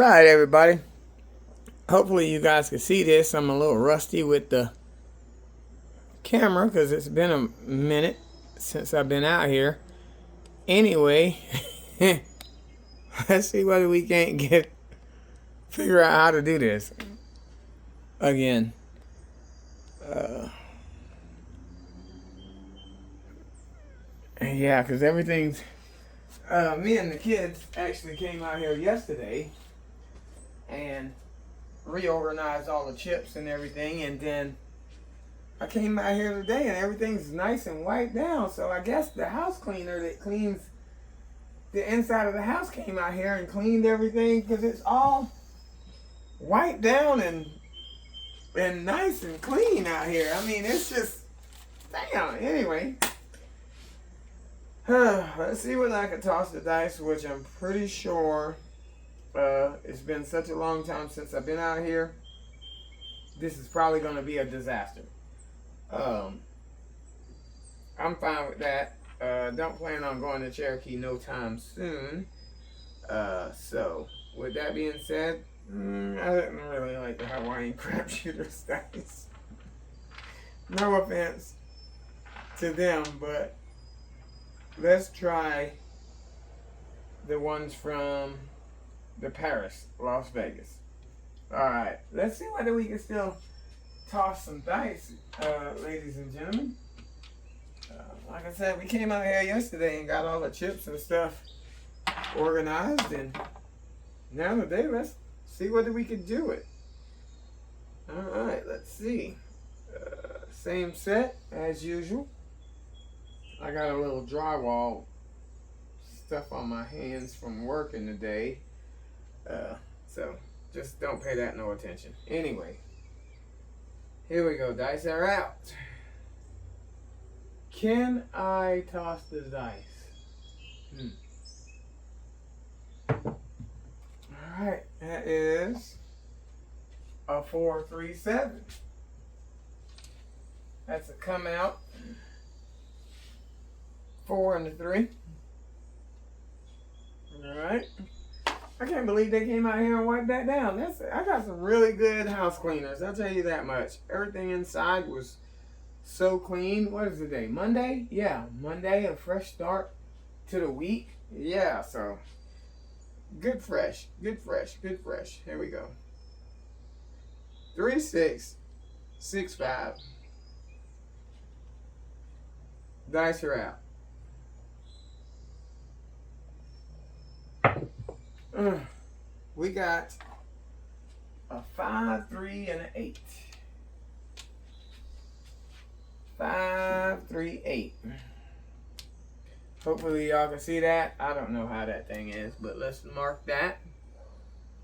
Right, everybody. Hopefully you guys can see this. I'm a little rusty with the camera because it's been a minute since I've been out here. Anyway, let's see whether we can't figure out how to do this again. Yeah, because everything's. Me and the kids actually came out here yesterday and reorganized all the chips and everything, and then I came out here today and everything's nice and wiped down. So I guess the house cleaner that cleans the inside of the house came out here and cleaned everything because it's all wiped down and nice and clean out here. I mean, it's just damn. Anyway, let's see whether I can toss the dice, which I'm pretty sure it's been such a long time since I've been out here. This is probably going to be a disaster. I'm fine with that. Don't plan on going to Cherokee no time soon. So, with that being said, I didn't really like the Hawaiian crapshooters dice. No offense to them, but let's try the ones from the Paris, Las Vegas. Alright, let's see whether we can still toss some dice, ladies and gentlemen. Like I said, we came out here yesterday and got all the chips and stuff organized, and now today let's see whether we can do it. Alright, let's see. Same set as usual. I got a little drywall stuff on my hands from working today, so just don't pay that no attention. Anyway, here we go. Dice are out. Can I toss the dice? Alright, that is a 4, 3, 7. That's a come out. 4 and a 3. Alright. I can't believe they came out here and wiped that down. I got some really good house cleaners, I'll tell you that much. Everything inside was so clean. What is the day? Monday? Yeah, Monday, a fresh start to the week. Yeah, so good fresh, good fresh, good fresh. Here we go. 3, 6, 6, 5. Dice are out. We got a 5, 3, and an 8. 5, 3, 8. Hopefully y'all can see that. I don't know how that thing is, but let's mark that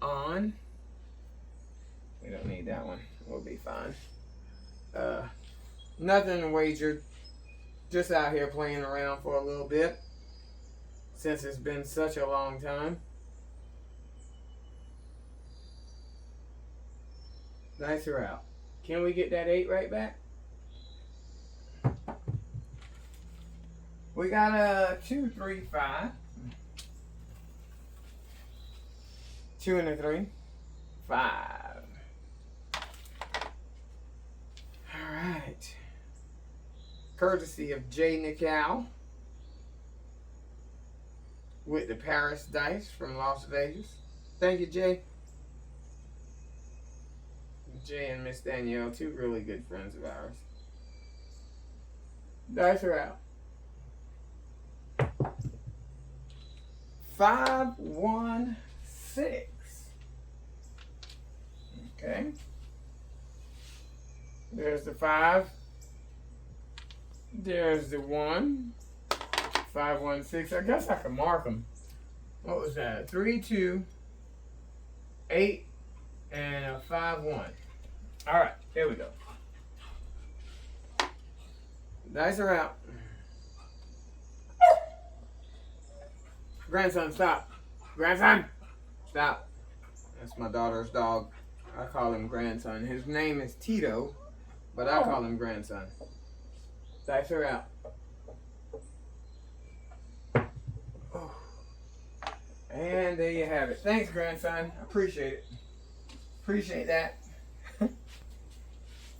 on. We don't need that one. We'll be fine. Nothing wagered. Just out here playing around for a little bit since it's been such a long time. Dice are out. Can we get that 8 right back? We got a 2, 3, 5. 2 and a 3. 5. Alright. Courtesy of Jay Nickow with the Paris dice from Las Vegas. Thank you, Jay. Jay and Miss Danielle, 2 really good friends of ours. Dice are out. 5, 1, 6. Okay. There's the 5. There's the 1. 5, 1, 6. I guess I can mark them. What was that? 3, 2, 8, and a 5, 1. Alright, here we go. Dice are out. Grandson, stop. Grandson, stop. That's my daughter's dog. I call him grandson. His name is Tito, but I call him grandson. Dice are out. And there you have it. Thanks, grandson. I appreciate it. Appreciate that.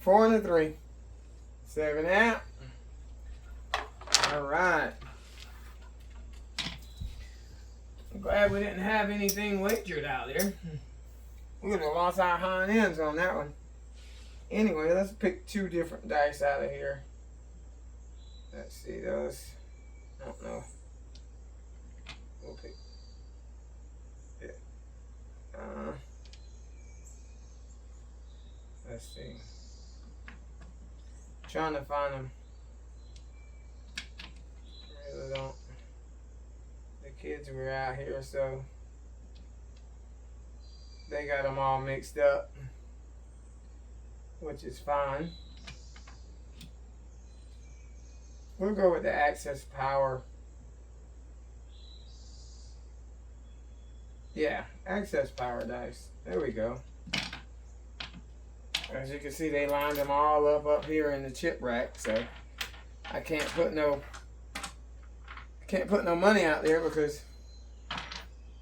4 and a 3. 7 out. All right. I'm glad we didn't have anything wagered out there. We would have lost our hind ends on that one. Anyway, let's pick 2 different dice out of here. Let's see those. I don't know. We'll pick. Yeah. Let's see. Trying to find them. Really don't. The kids were out here, so they got them all mixed up, which is fine. We'll go with the Access Power. Yeah, Access Power dice. There we go. As you can see, they lined them all up here in the chip rack, so I can't put no money out there because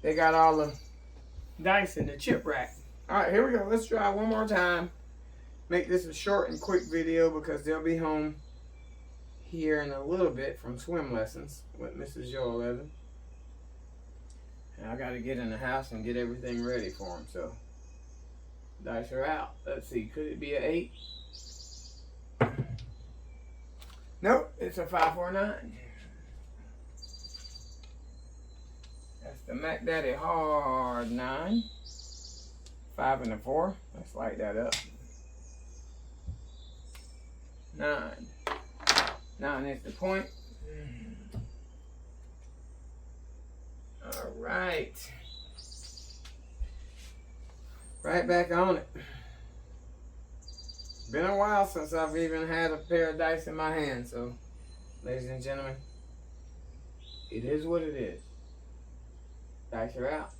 they got all the dice in the chip rack. All right, here we go. Let's try one more time. Make this a short and quick video because they'll be home here in a little bit from swim lessons with Mrs. Joel Evan. And I got to get in the house and get everything ready for them. So dice are out. Let's see. Could it be an 8? Nope. It's a 5, 4, 9. That's the Mac Daddy Hard 9. 5 and a 4. Let's light that up. 9. 9 is the point. All right. Right back on it. Been a while since I've even had a pair of dice in my hand, so ladies and gentlemen, it is what it is. Dice are out.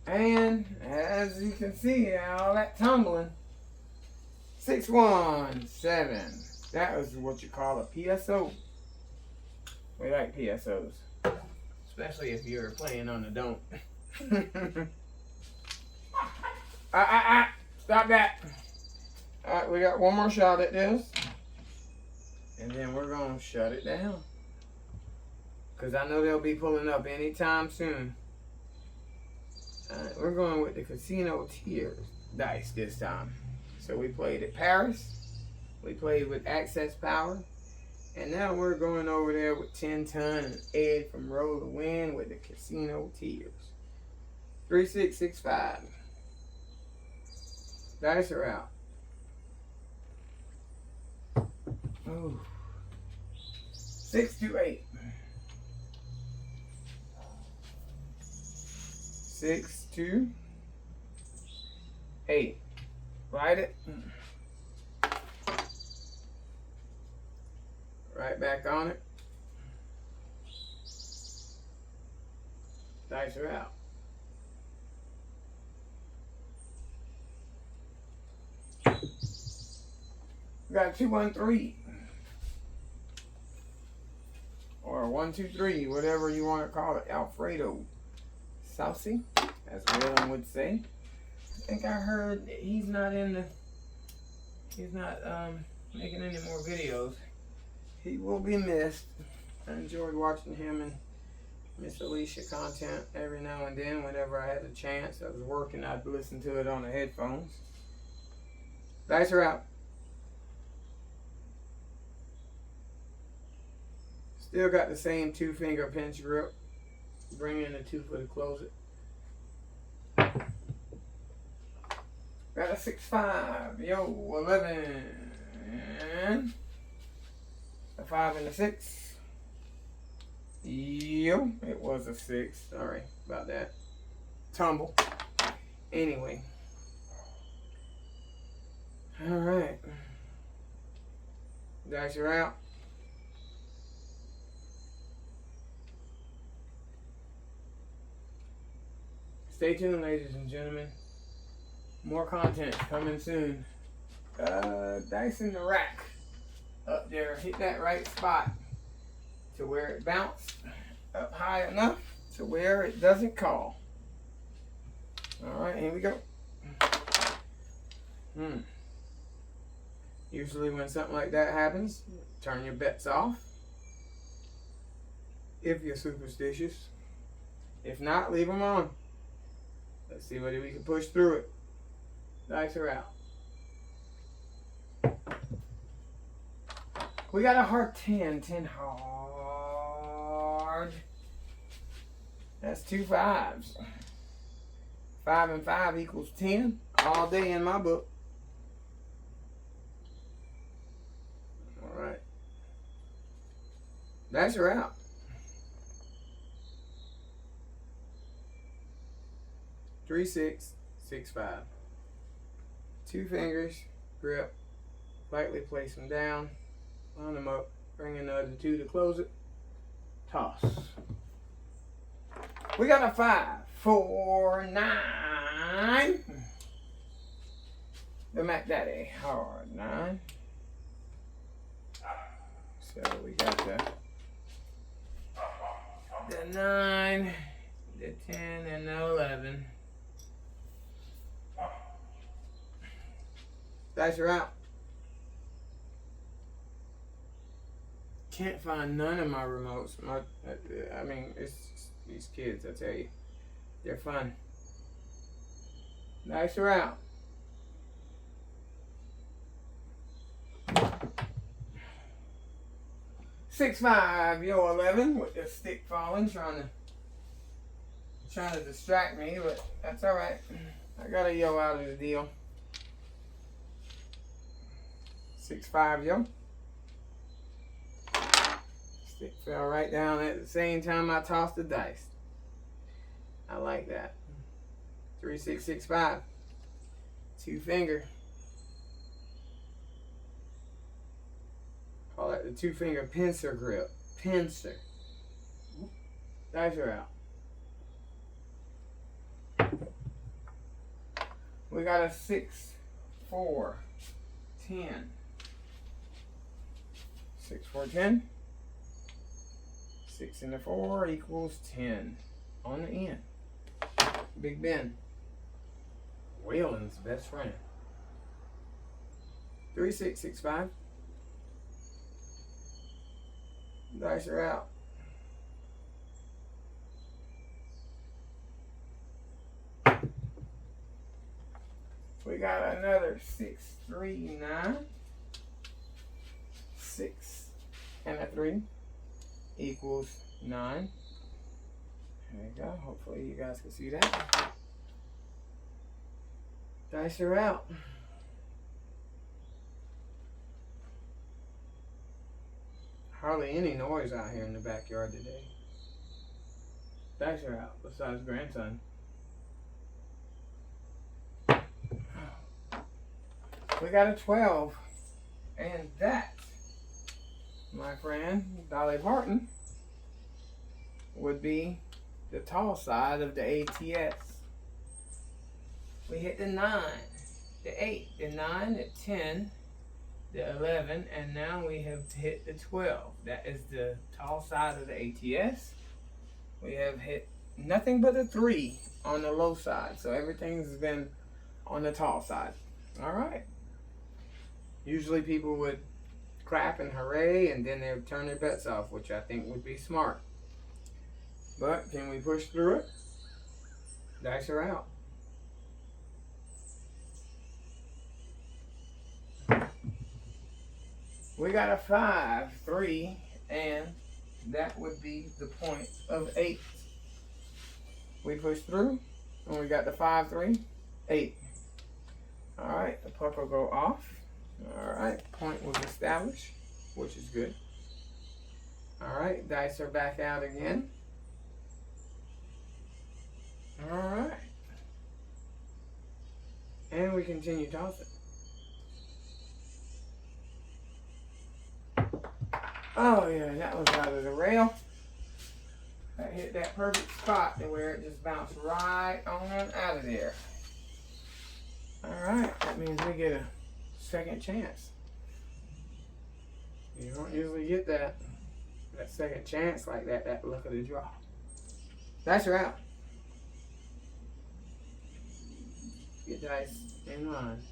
And as you can see, all that tumbling. 6, 1, 7. That was what you call a PSO. We like PSOs. Especially if you're playing on the don't. Stop that. Alright, we got one more shot at this. And then we're going to shut it down. Because I know they'll be pulling up anytime soon. We're going with the Casino Tiers dice this time. So we played at Paris. We played with Access Power. And now we're going over there with 10 Ton and Ed from Roll to Win with the Casino Tiers. 3, 6, 6, 5. Dice are out. Oh. 6, 2, 8. 6, 2, 8. Light it. Right back on it. Dice are out. We got 2, 1, 3. Or 1, 2, 3, whatever you want to call it. Alfredo Saucy, as Willem would say. I think I heard he's not making any more videos. He will be missed. I enjoyed watching him and Miss Alicia content every now and then whenever I had a chance. I was working, I'd listen to it on the headphones. Dice are out. Still got the same 2-finger pinch grip. Bring in the 2 to close it. Got a 6, 5. Yo, 11. A 5 and a 6. Yo, it was a 6. Sorry about that. Tumble. Anyway. Alright. Dice are out. Stay tuned, ladies and gentlemen. More content coming soon. Dice in the rack. Up there. Hit that right spot. to where it bounced up high enough to where it doesn't call. All right, here we go. Usually when something like that happens, turn your bets off if you're superstitious. If not, leave them on. Let's see whether we can push through it. Dice are out. We got a hard 10. 10 hard. That's 2 5s. 5 and 5 equals 10 all day in my book. All right. Dice are out. 3 6 6 5. 2 fingers, grip, lightly place them down, line them up, bring another 2 to close it, toss. We got a 5, 4, 9. The Mac Daddy hard 9. So we got the 9, the 10, and the 11. Dice are out. Can't find none of my remotes. I mean, it's these kids, I tell you. They're fun. Dice are out. Six, 5, yo 11 with the stick falling, trying to distract me, but that's all right. I got a yo out of the deal. 6 5 yo. Stick fell right down at the same time I tossed the dice. I like that. 3 6 6 5. 2 finger. Call that the 2 finger pincer grip. Pincer. Dice are out. We got a 6 4 10. 6 4 10. 6 and a 4 equals 10 on the end. Big Ben. Waylon's best friend. 3 6 6 5. Dice are out. We got another 6 3 9. 6 and a 3 equals 9. There you go. Hopefully you guys can see that. Dice are out. Hardly any noise out here in the backyard today. Dice are out, besides grandson. We got a 12. And that, my friend, Dolly Parton, would be the tall side of the ATS. We hit the 9, the 8, the 9, the 10, the 11, and now we have hit the 12. That is the tall side of the ATS. We have hit nothing but a 3 on the low side. So everything's been on the tall side. All right. Usually people would clap and hooray, and then they would turn their bets off, which I think would be smart. But can we push through it? Dice are out. We got a 5, 3, and that would be the point of 8. We push through, and we got the 5, 3, 8. All right, the puck will go off. All right, point was established, which is good. All right, dice are back out again. All right. And we continue tossing. Oh yeah, that was out of the rail. That hit that perfect spot to where it just bounced right on out of there. All right, that means we get a second chance. You don't usually get that. that second chance like that, that luck of the draw. Dice are out. Get dice in line.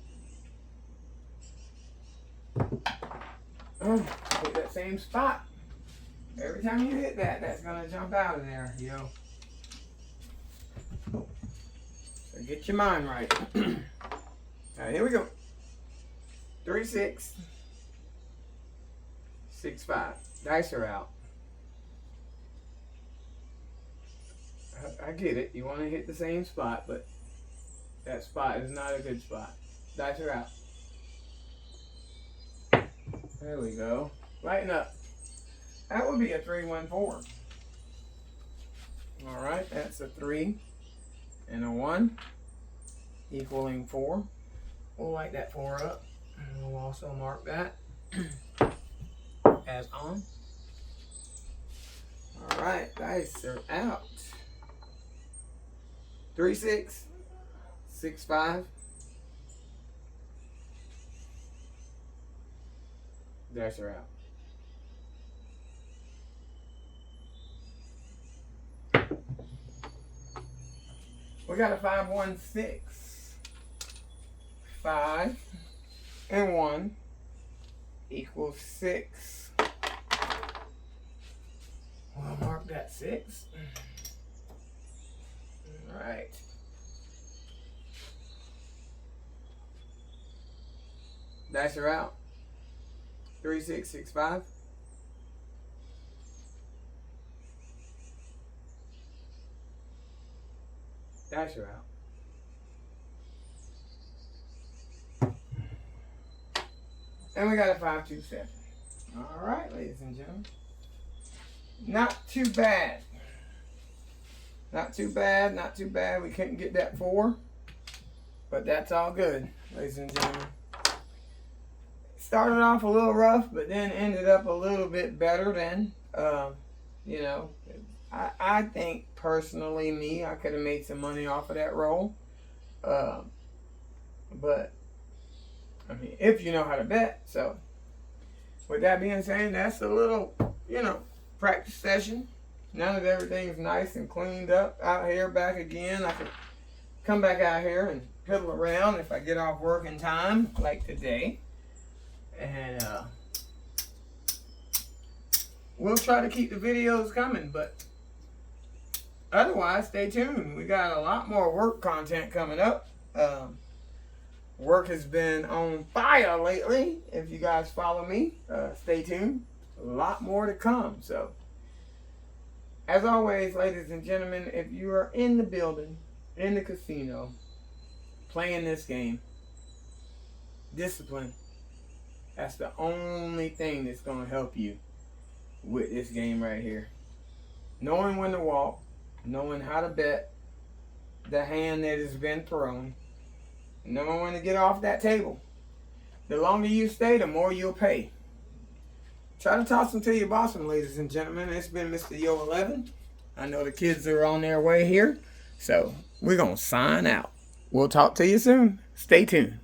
Hit that same spot. Every time you hit that, that's gonna jump out of there, yo. So get your mind right. Alright, here we go. 3, 6. 6, 5. Dice are out. I get it. You want to hit the same spot, but that spot is not a good spot. Dice are out. There we go. Lighten up. That would be a 3, 1, 4. Alright, that's a 3 and a 1 equaling 4. We'll light that 4 up. And we'll also mark that as on. Alright, dice are out. 3, 6. 6, 5. Dice are out. We got a 5, 1, 6. 5 and 1 equals 6. We'll mark that 6. All right. Dice are out. 3, 6, 6, 5. Dice are out. And we got a 5, 2, 7. All right, ladies and gentlemen. Not too bad. Not too bad, not too bad. We couldn't get that 4. But that's all good, ladies and gentlemen. Started off a little rough, but then ended up a little bit better than, you know, I think personally, me, I could have made some money off of that roll. But, I mean, if you know how to bet. So, with that being said, that's a little, you know, practice session. Now that everything's nice and cleaned up out here, back again, I can come back out here and piddle around if I get off work in time, like today. And we'll try to keep the videos coming, but otherwise, stay tuned. We got a lot more work content coming up. Work has been on fire lately. If you guys follow me, stay tuned. A lot more to come. So, as always, ladies and gentlemen, if you are in the building, in the casino, playing this game, discipline. That's the only thing that's going to help you with this game right here. Knowing when to walk, knowing how to bet the hand that has been thrown, knowing when to get off that table. The longer you stay, the more you'll pay. Try to toss them to your bossman, ladies and gentlemen. It's been Mr. Yo 11. I know the kids are on their way here, so we're going to sign out. We'll talk to you soon. Stay tuned.